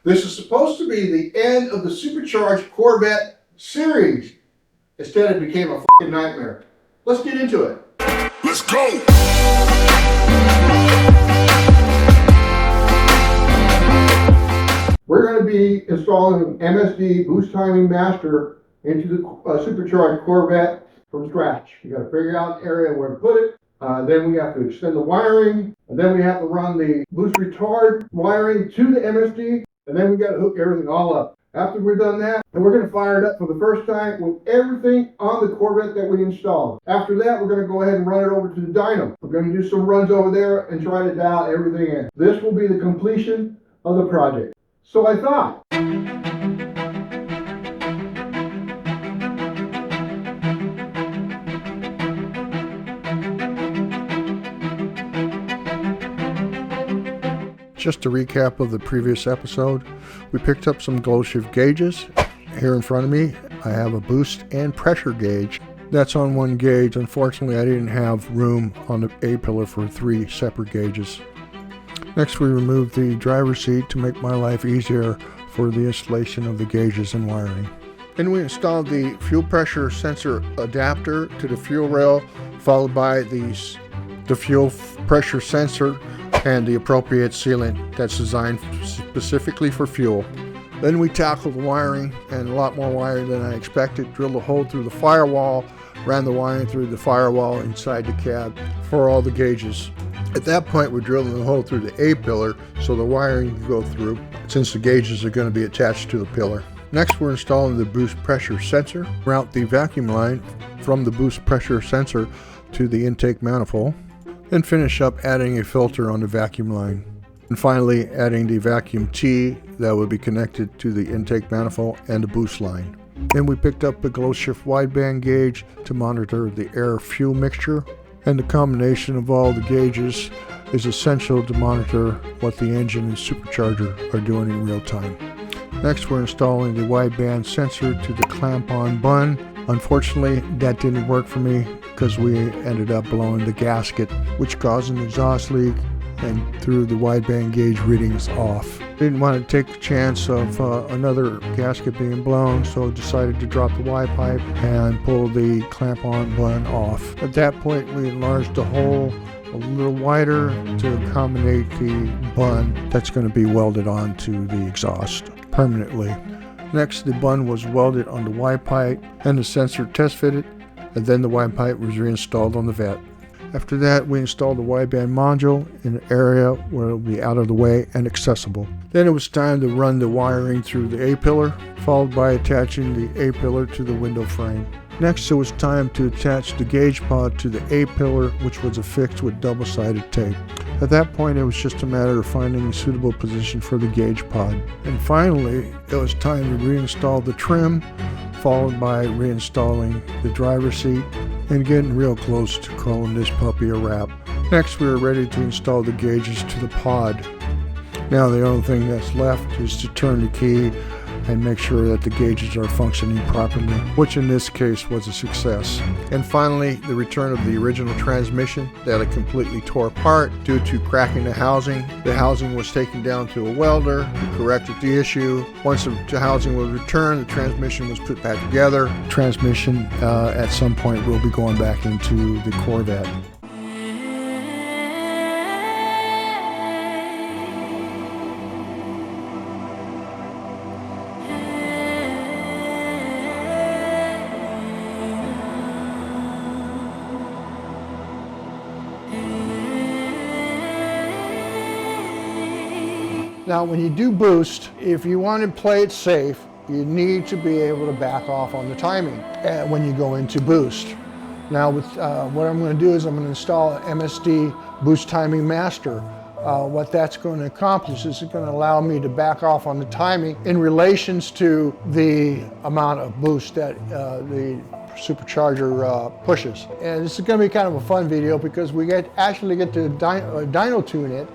This is supposed to be the end of the Supercharged Corvette series. Instead, it became a fucking nightmare. Let's get into it. Let's go! We're going to be installing an MSD Boost Timing Master into the Supercharged Corvette from scratch. You got to figure out the area where to put it. Then we have to extend the wiring, and then we have to run the boost retard wiring to the MSD, and then we got to hook everything all up. After we're done that, then we're going to fire it up for the first time with everything on the Corvette that we installed. After that, we're going to go ahead and run it over to the dyno. We're going to do some runs over there and try to dial everything in. This will be the completion of the project. So I thought. Just a recap of the previous episode, we picked up some glow shift gauges. Here in front of me, I have a boost and pressure gauge. That's on one gauge. Unfortunately, I didn't have room on the A-pillar for 3 separate gauges. Next, we removed the driver's seat to make my life easier for the installation of the gauges and wiring. Then we installed the fuel pressure sensor adapter to the fuel rail, followed by the fuel pressure sensor and the appropriate sealant that's designed specifically for fuel. Then we tackled the wiring, and a lot more wiring than I expected. Drilled a hole through the firewall, ran the wiring through the firewall inside the cab for all the gauges. At that point, we're drilling the hole through the A-pillar so the wiring can go through, since the gauges are going to be attached to the pillar. Next, we're installing the boost pressure sensor. Route the vacuum line from the boost pressure sensor to the intake manifold, and finish up adding a filter on the vacuum line. And finally, adding the vacuum tee that will be connected to the intake manifold and the boost line. Then we picked up a glow shift wideband gauge to monitor the air-fuel mixture, and the combination of all the gauges is essential to monitor what the engine and supercharger are doing in real time. Next, we're installing the wideband sensor to the clamp-on bun. Unfortunately, that didn't work for me because we ended up blowing the gasket, which caused an exhaust leak and threw the wideband gauge readings off. Didn't want to take the chance of another gasket being blown, so decided to drop the Y pipe and pull the clamp-on bun off. At that point, we enlarged the hole a little wider to accommodate the bun that's going to be welded onto the exhaust permanently. Next, the bun was welded on the Y pipe and the sensor test fitted, and then the Y pipe was reinstalled on the vet. After that, we installed the wideband module in an area where it will be out of the way and accessible. Then it was time to run the wiring through the A-pillar, followed by attaching the A-pillar to the window frame. Next, it was time to attach the gauge pod to the A-pillar, which was affixed with double-sided tape. At that point, it was just a matter of finding a suitable position for the gauge pod. And finally, it was time to reinstall the trim, followed by reinstalling the driver's seat and getting real close to calling this puppy a wrap. Next, we were ready to install the gauges to the pod. Now the only thing that's left is to turn the key and make sure that the gauges are functioning properly, which in this case was a success. And finally, the return of the original transmission that it completely tore apart due to cracking the housing. The housing was taken down to a welder who corrected the issue. Once the housing was returned, the transmission was put back together. Transmission at some point will be going back into the Corvette. Now, when you do boost, if you want to play it safe, you need to be able to back off on the timing when you go into boost. Now, with what I'm going to do is I'm going to install an MSD Boost Timing Master. What that's going to accomplish is it's going to allow me to back off on the timing in relations to the amount of boost that the Supercharger pushes. And this is going to be kind of a fun video because we actually get to dyno tune it.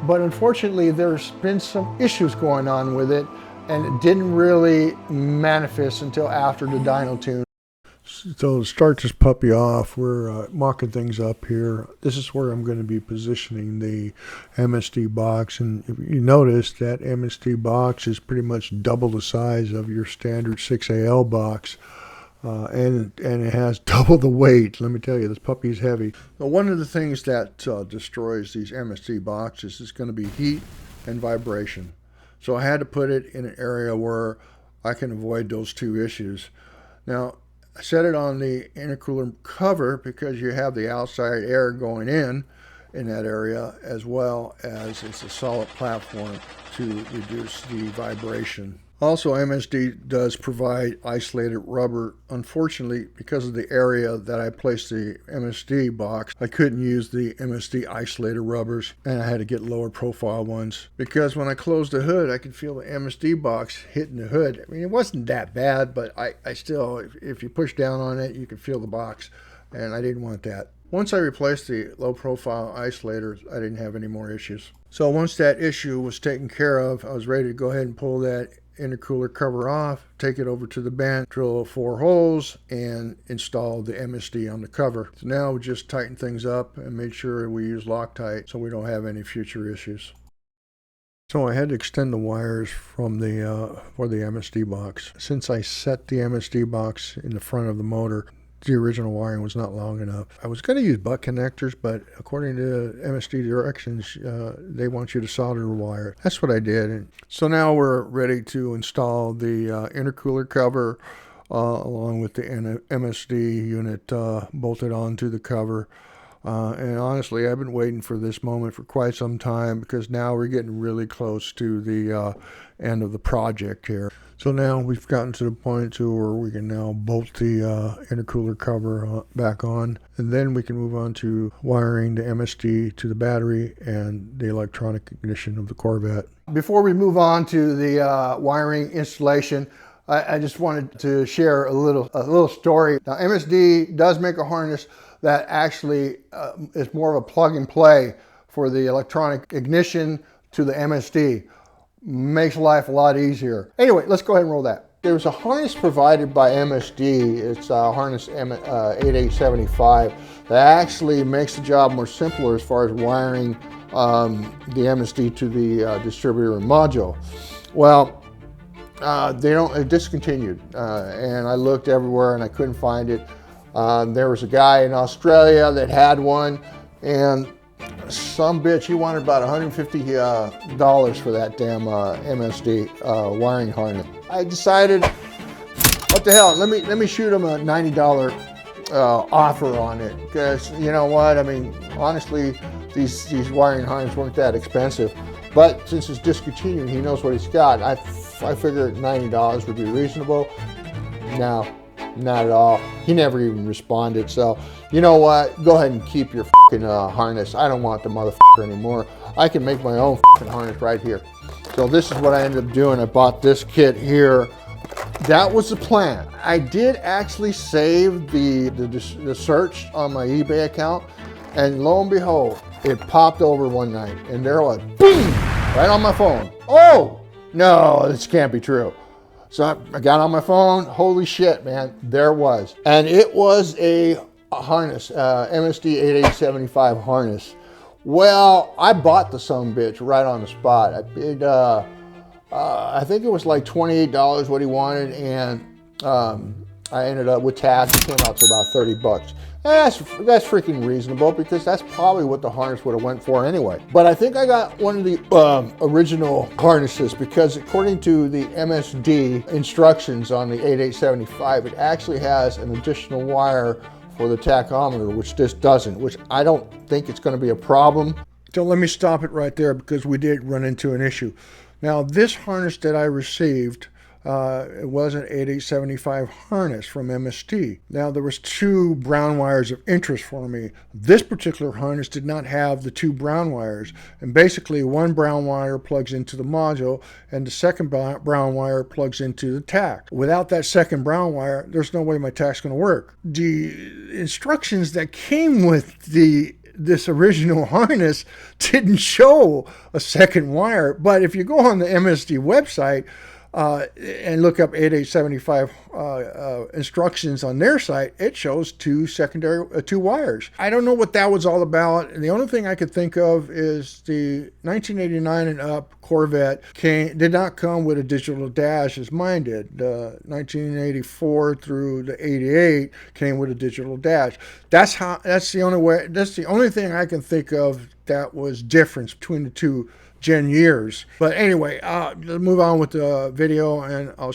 But unfortunately, there's been some issues going on with it, and it didn't really manifest until after the dyno tune. So to start this puppy off, we're mocking things up here. This is where I'm going to be positioning the MSD box. And if you notice, that MSD box is pretty much double the size of your standard 6AL box. And it has double the weight. Let me tell you, this puppy is heavy. Now, one of the things that destroys these MSD boxes is going to be heat and vibration. So I had to put it in an area where I can avoid those two issues. Now, I set it on the intercooler cover because you have the outside air going in that area, as well as it's a solid platform to reduce the vibration. Also, MSD does provide isolated rubber. Unfortunately, because of the area that I placed the MSD box, I couldn't use the MSD isolated rubbers, and I had to get lower profile ones. Because when I closed the hood, I could feel the MSD box hitting the hood. I mean, it wasn't that bad, but I still, if you push down on it, you could feel the box, and I didn't want that. Once I replaced the low profile isolators, I didn't have any more issues. So once that issue was taken care of, I was ready to go ahead and pull that intercooler cover off, take it over to the bench, drill 4 holes, and install the MSD on the cover. So now we just tighten things up and make sure we use Loctite so we don't have any future issues. So I had to extend the wires from the for the MSD box. Since I set the MSD box in the front of the motor, the original wiring was not long enough. I was going to use butt connectors, but according to MSD directions, they want you to solder the wire. That's what I did. And so now we're ready to install the intercooler cover along with the MSD unit bolted onto the cover. And honestly, I've been waiting for this moment for quite some time, because now we're getting really close to the end of the project here. So now we've gotten to the point to where we can now bolt the intercooler cover back on, and then we can move on to wiring the MSD to the battery and the electronic ignition of the Corvette. Before we move on to the wiring installation, I just wanted to share a little story. Now, MSD does make a harness that actually is more of a plug and play for the electronic ignition to the MSD. Makes life a lot easier. Anyway, let's go ahead and roll that. There's a harness provided by MSD. It's a harness 8875 that actually makes the job more simpler as far as wiring the MSD to the distributor and module. Well, it discontinued, and I looked everywhere and I couldn't find it. There was a guy in Australia that had one, and some bitch, he wanted about $150 for that damn MSD wiring harness. I decided, what the hell, let me shoot him a $90 offer on it, because you know what, I mean, honestly, these wiring harnesses weren't that expensive, but since it's discontinued, he knows what he's got. I figured $90 would be reasonable. No, not at all. He never even responded. So, you know what? Go ahead and keep your fucking harness. I don't want the motherfucker anymore. I can make my own fucking harness right here. So this is what I ended up doing. I bought this kit here. That was the plan. I did actually save the search on my eBay account, and lo and behold, it popped over one night, and there was, boom, right on my phone. Oh, no, this can't be true. So I got on my phone, holy shit, man, there was. And it was a harness, MSD 8875 harness. Well, I bought the sumbitch right on the spot. I paid, I think it was like $28 what he wanted, and I ended up with tax, it came out to about 30 bucks. That's freaking reasonable, because that's probably what the harness would have went for anyway. But I think I got one of the original harnesses, because according to the MSD instructions on the 8875, it actually has an additional wire for the tachometer, which this doesn't, which I don't think it's going to be a problem. So let me stop it right there, because we did run into an issue. Now, this harness that I received, it was an 8875 harness from MSD. Now, there was 2 brown wires of interest for me. This particular harness did not have the 2 brown wires, and basically one brown wire plugs into the module and the second brown wire plugs into the tack. Without that second brown wire, there's no way my tack's going to work. The instructions that came with this original harness didn't show a second wire, but if you go on the MSD website, and look up 8875 instructions on their site, it shows two wires. I don't know what that was all about. And the only thing I could think of is the 1989 and up Corvette did not come with a digital dash as mine did. 1984 through the 88 came with a digital dash. That's the only thing I can think of that was difference between the two gen years. But anyway, let's move on with the video, and I'll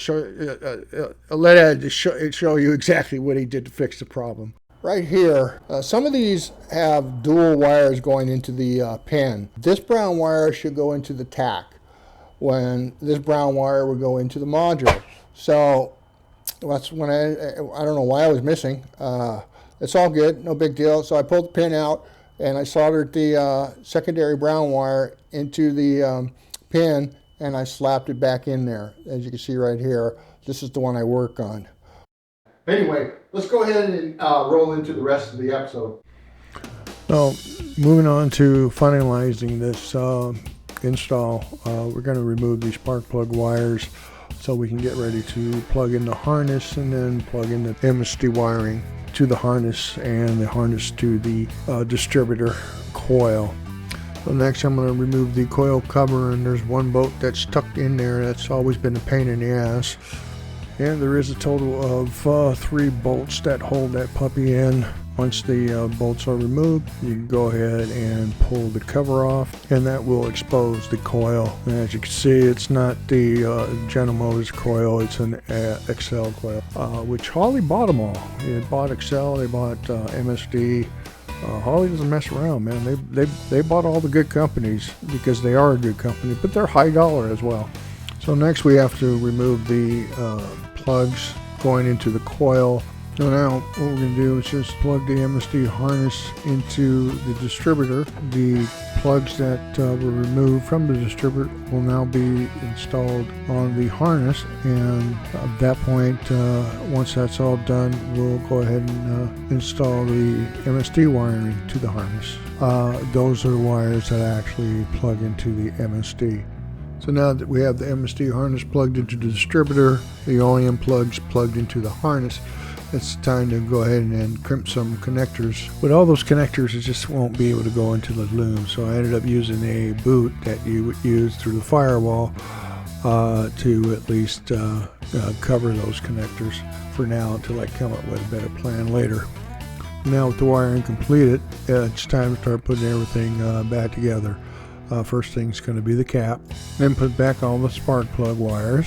let Ed show you exactly what he did to fix the problem. Right here, some of these have dual wires going into the pin. This brown wire should go into the tack, when this brown wire would go into the module. So that's when I don't know why I was missing. It's all good, no big deal. So I pulled the pin out, and I soldered the secondary brown wire into the pin, and I slapped it back in there. As you can see right here, this is the one I work on. Anyway, let's go ahead and roll into the rest of the episode. So, moving on to finalizing this install, we're going to remove these spark plug wires so we can get ready to plug in the harness and then plug in the MSD wiring to the harness and the harness to the distributor coil. So next I'm going to remove the coil cover, and there's one bolt that's stuck in there. That's always been a pain in the ass. And there is a total of 3 bolts that hold that puppy in. Once the bolts are removed, you can go ahead and pull the cover off, and that will expose the coil. And as you can see, it's not the General Motors coil, it's an XL coil, which Holley bought them all. They bought XL, they bought MSD. Holley doesn't mess around, man. They bought all the good companies because they are a good company, but they're high dollar as well. So next we have to remove the plugs going into the coil. So now what we're going to do is just plug the MSD harness into the distributor. The plugs that were removed from the distributor will now be installed on the harness, and at that point, once that's all done, we'll go ahead and install the MSD wiring to the harness. Those are the wires that actually plug into the MSD. So now that we have the MSD harness plugged into the distributor, the OEM plugs plugged into the harness, it's time to go ahead and crimp some connectors. With all those connectors, it just won't be able to go into the loom. So I ended up using a boot that you would use through the firewall to at least cover those connectors for now until I come up with a better plan later. Now with the wiring completed, it's time to start putting everything back together. First thing is going to be the cap, then put back all the spark plug wires,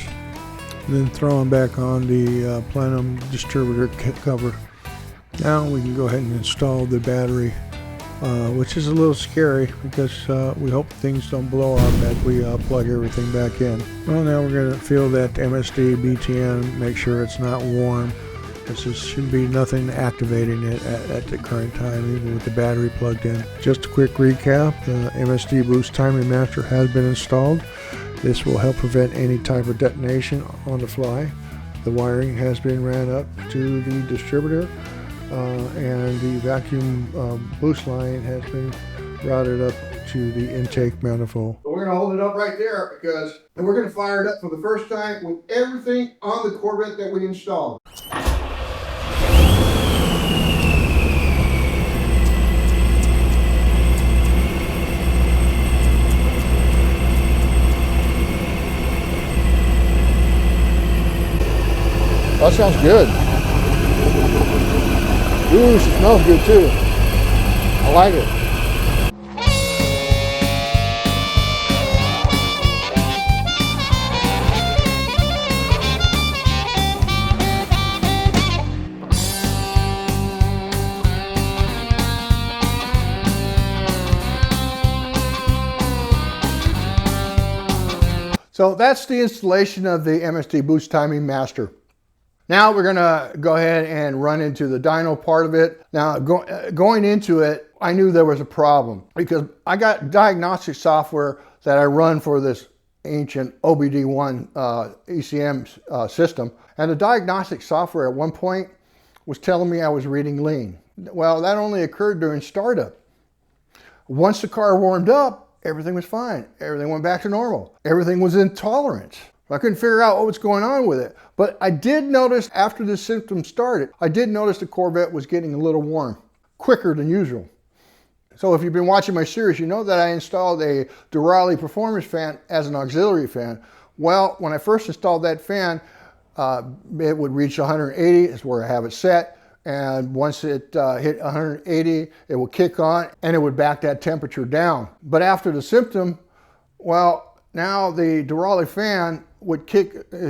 then throw them back on the plenum distributor cover. Now we can go ahead and install the battery, which is a little scary because we hope things don't blow up as we plug everything back in. Well, now we're going to feel that MSD BTM, make sure it's not warm. There should be nothing activating it at the current time, even with the battery plugged in. Just a quick recap, the MSD Boost Timing Master has been installed. This will help prevent any type of detonation on the fly. The wiring has been ran up to the distributor, and the vacuum boost line has been routed up to the intake manifold. So we're going to hold it up right there because we're going to fire it up for the first time with everything on the Corvette that we installed. That sounds good. Ooh, it smells good too. I like it. So that's the installation of the MSD Boost Timing Master. Now we're going to go ahead and run into the dyno part of it. Now going into it, I knew there was a problem because I got diagnostic software that I run for this ancient OBD1 ECM system. And the diagnostic software at one point was telling me I was reading lean. Well, that only occurred during startup. Once the car warmed up, everything was fine. Everything went back to normal. Everything was in tolerance. I couldn't figure out what was going on with it. But I did notice after the symptoms started, I did notice the Corvette was getting a little warm, quicker than usual. So if you've been watching my series, you know that I installed a Durali performance fan as an auxiliary fan. Well, when I first installed that fan, it would reach 180, is where I have it set. And once it hit 180, it would kick on and it would back that temperature down. But after the symptom, well, now the Durali fan would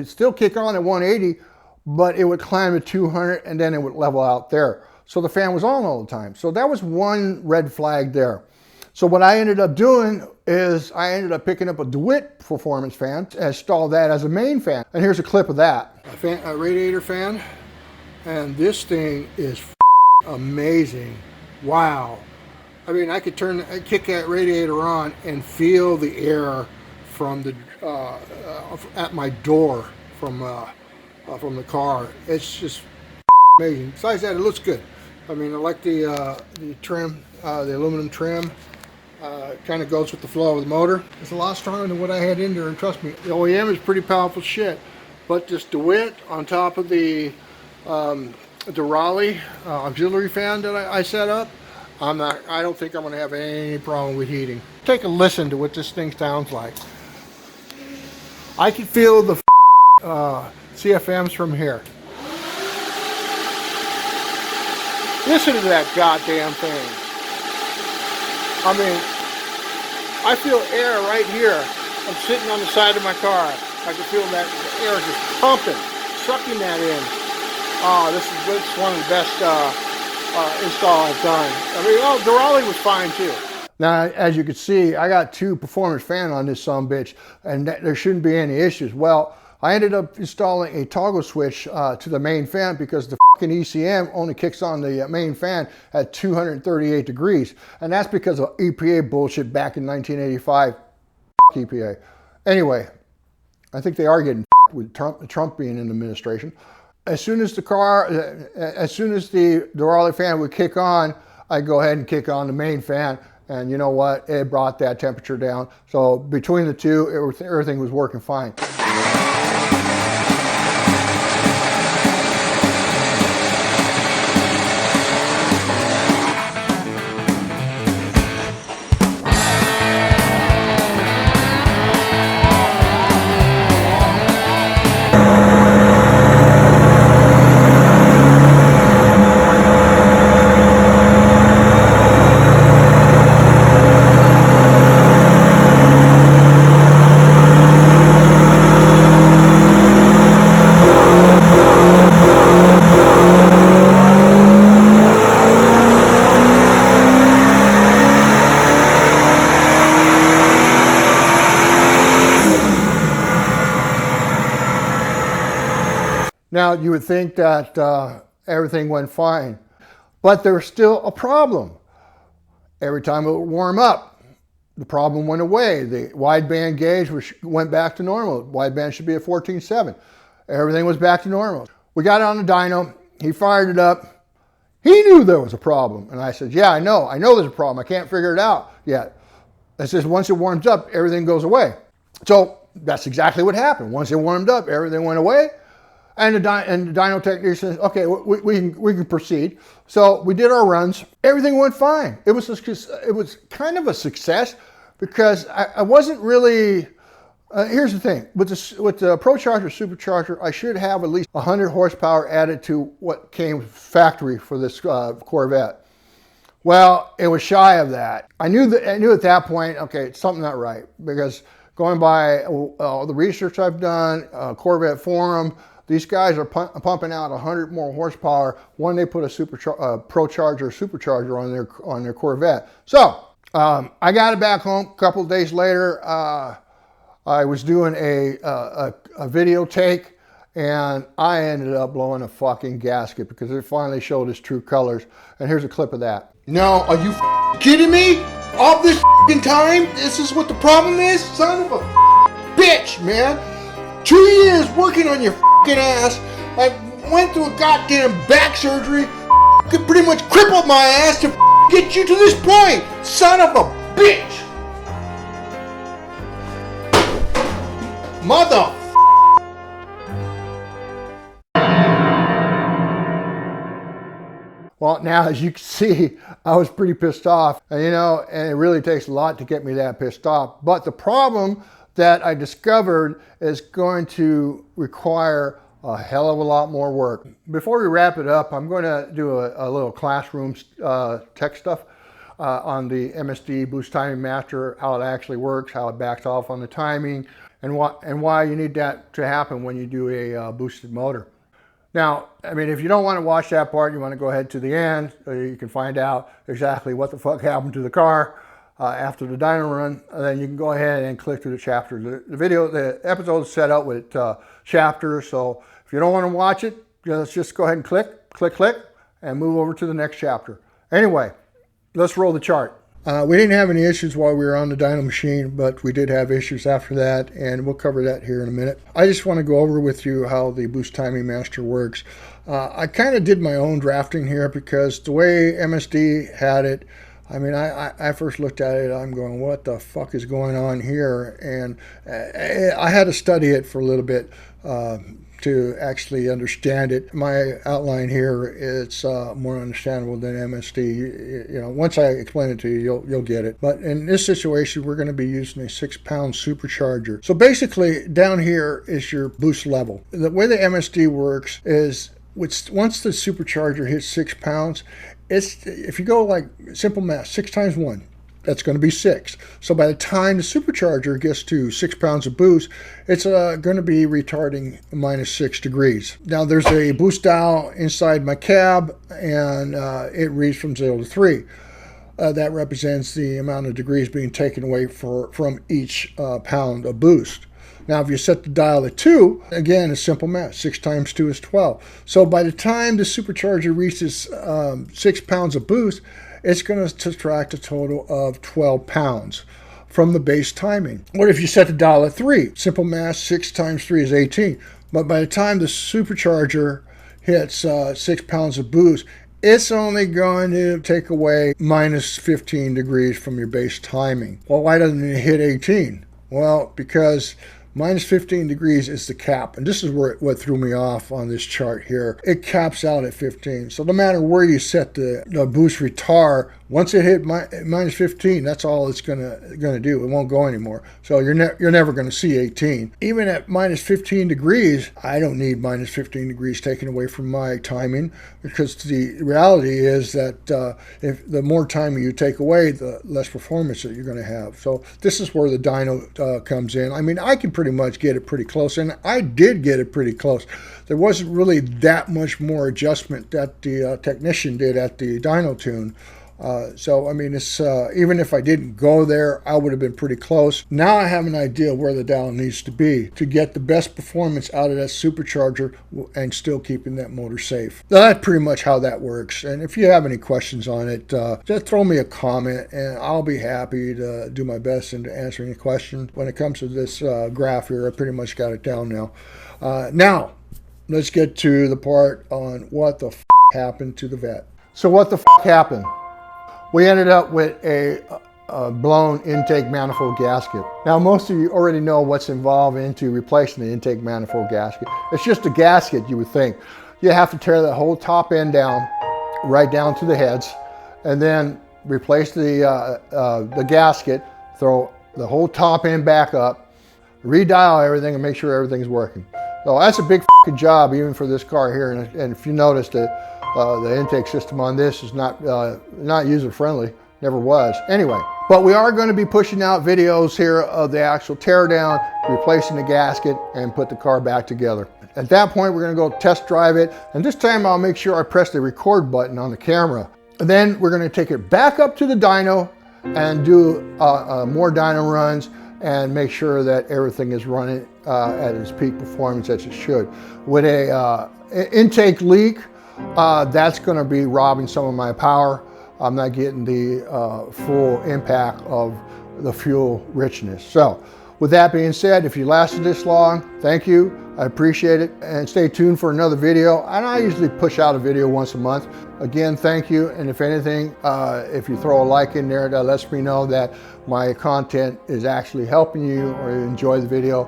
still kick on at 180, but it would climb to 200 and then it would level out there. So the fan was on all the time. So that was one red flag there. So what I ended up doing is I ended up picking up a DeWitt performance fan and installed that as a main fan. And here's a clip of that. A radiator fan. And this thing is amazing. Wow. I mean, I could kick that radiator on and feel the air from the at my door from the car. It's just amazing. Besides that, it looks good. I mean, I like the trim, the aluminum trim. Kind of goes with the flow of the motor. It's a lot stronger than what I had in there, and trust me, the OEM is pretty powerful shit. But this DeWitt on top of the Durali auxiliary fan that I set up, I don't think I'm going to have any problem with heating. Take a listen to what this thing sounds like. I can feel the CFMs from here. Listen to that goddamn thing. I mean, I feel air right here. I'm sitting on the side of my car. I can feel that air just pumping, sucking that in. Oh, this is one of the best install I've done. I mean, oh, Durali was fine too. Now, as you can see, I got two performance fan on this sumbitch, and there shouldn't be any issues. Well, I ended up installing a toggle switch to the main fan because the fucking ECM only kicks on the main fan at 238 degrees. And that's because of EPA bullshit back in 1985. EPA. Anyway, I think they are getting with Trump being in the administration. As soon as the Durali fan would kick on, I'd go ahead and kick on the main fan. And you know what? It brought that temperature down. So between the two, everything was working fine. Now, you would think that everything went fine, but there was still a problem. Every time it would warm up, the problem went away. The wideband gauge went back to normal. Wideband should be at 14.7. Everything was back to normal. We got it on the dyno. He fired it up. He knew there was a problem. And I said, yeah, I know there's a problem. I can't figure it out yet. It says once it warms up, everything goes away. So that's exactly what happened. Once it warmed up, everything went away. And the dyno technician says, okay, we can proceed. So we did our runs. Everything went fine. It was kind of a success because I wasn't really. Here's the thing with the Procharger Supercharger, I should have at least 100 horsepower added to what came factory for this Corvette. Well, it was shy of that. I knew at that point, okay, something not right, because going by all the research I've done, Corvette forum. These guys are pumping out 100 more horsepower when they put a Procharger Supercharger on their Corvette. So I got it back home. A couple of days later, I was doing a video take, and I ended up blowing a fucking gasket because it finally showed its true colors. And here's a clip of that. Now, are you kidding me? All this time, this is what the problem is? Son of a bitch, man. 2 years working on your ass. I went through a goddamn back surgery. Could pretty much crippled my ass to get you to this point. Son of a bitch. Mother Well, now as you can see, I was pretty pissed off, and and it really takes a lot to get me that pissed off. But the problem that I discovered is going to require a hell of a lot more work. Before we wrap it up, I'm going to do a little classroom tech stuff on the MSD Boost Timing Master, how it actually works, how it backs off on the timing, and why you need that to happen when you do a boosted motor. Now, I mean, if you don't want to watch that part, you want to go ahead to the end, so you can find out exactly what the fuck happened to the car after the dyno run. Then you can go ahead and click through the chapter. The episode is set out with chapters, so if you don't want to watch it, let's just go ahead and click, and move over to the next chapter. Anyway, let's roll the chart. We didn't have any issues while we were on the dyno machine, but we did have issues after that, and we'll cover that here in a minute. I just want to go over with you how the Boost Timing Master works. I kind of did my own drafting here because the way MSD had it, I mean, I first looked at it, I'm going, what the fuck is going on here? And I had to study it for a little bit to actually understand it. My outline here, it's more understandable than MSD. Once I explain it to you, you'll get it. But in this situation, we're going to be using a 6-pound supercharger. So basically, down here is your boost level. The way the MSD works is, once the supercharger hits 6 pounds, if you go like simple math, 6 times 1, that's going to be 6. So by the time the supercharger gets to 6 pounds of boost, it's going to be retarding -6 degrees. Now there's a boost dial inside my cab, and it reads from 0 to 3. That represents the amount of degrees being taken away from each pound of boost. Now, if you set the dial at 2, again, it's simple math. 6 times 2 is 12. So by the time the supercharger reaches 6 pounds of boost, it's going to subtract a total of 12 pounds from the base timing. What if you set the dial at 3? Simple math, 6 times 3 is 18. But by the time the supercharger hits 6 pounds of boost, it's only going to take away -15 degrees from your base timing. Well, why doesn't it hit 18? Well, because -15 degrees is the cap, and this is what threw me off on this chart here. It caps out at 15, so no matter where you set the boost retard, once it hit -15, that's all it's gonna do. It won't go anymore. So you're never going to see 18. Even at -15 degrees, I don't need -15 degrees taken away from my timing, because the reality is that if the more timing you take away, the less performance that you're going to have. So this is where the dyno comes in. I mean, I can pretty much get it pretty close, and I did get it pretty close. There wasn't really that much more adjustment that the technician did at the dyno tune. So I mean, it's even if I didn't go there, I would have been pretty close. Now I have an idea where the dial needs to be to get the best performance out of that supercharger and still keeping that motor safe. Now, that's pretty much how that works. And if you have any questions on it, just throw me a comment, and I'll be happy to do my best in answering any questions. When it comes to this graph here, I pretty much got it down now. Now, let's get to the part on what the f happened to the vet. So what the f happened? We ended up with a blown intake manifold gasket. Now, most of you already know what's involved into replacing the intake manifold gasket. It's just a gasket, you would think. You have to tear the whole top end down, right down to the heads, and then replace the gasket, throw the whole top end back up, redial everything, and make sure everything's working. So that's a big fucking job, even for this car here. And if you notice that the intake system on this is not user-friendly, never was. Anyway, but we are going to be pushing out videos here of the actual teardown, replacing the gasket, and put the car back together. At that point, we're going to go test drive it, and this time I'll make sure I press the record button on the camera. And then we're going to take it back up to the dyno and do more dyno runs and make sure that everything is running at its peak performance as it should. With a intake leak, that's going to be robbing some of my power. I'm not getting the full impact of the fuel richness. So with that being said, if you lasted this long, thank you. I appreciate it, and stay tuned for another video. And I usually push out a video once a month. Again, thank you. And if anything, if you throw a like in there, that lets me know that my content is actually helping you or you enjoy the video.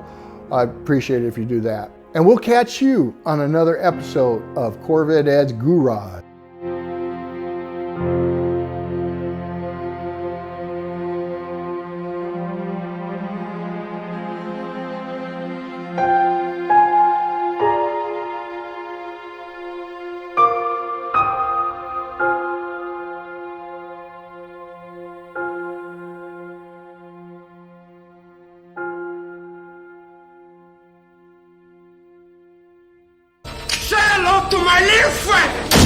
I appreciate it if you do that. And we'll catch you on another episode of Corvette Ed's Garage. my little friend.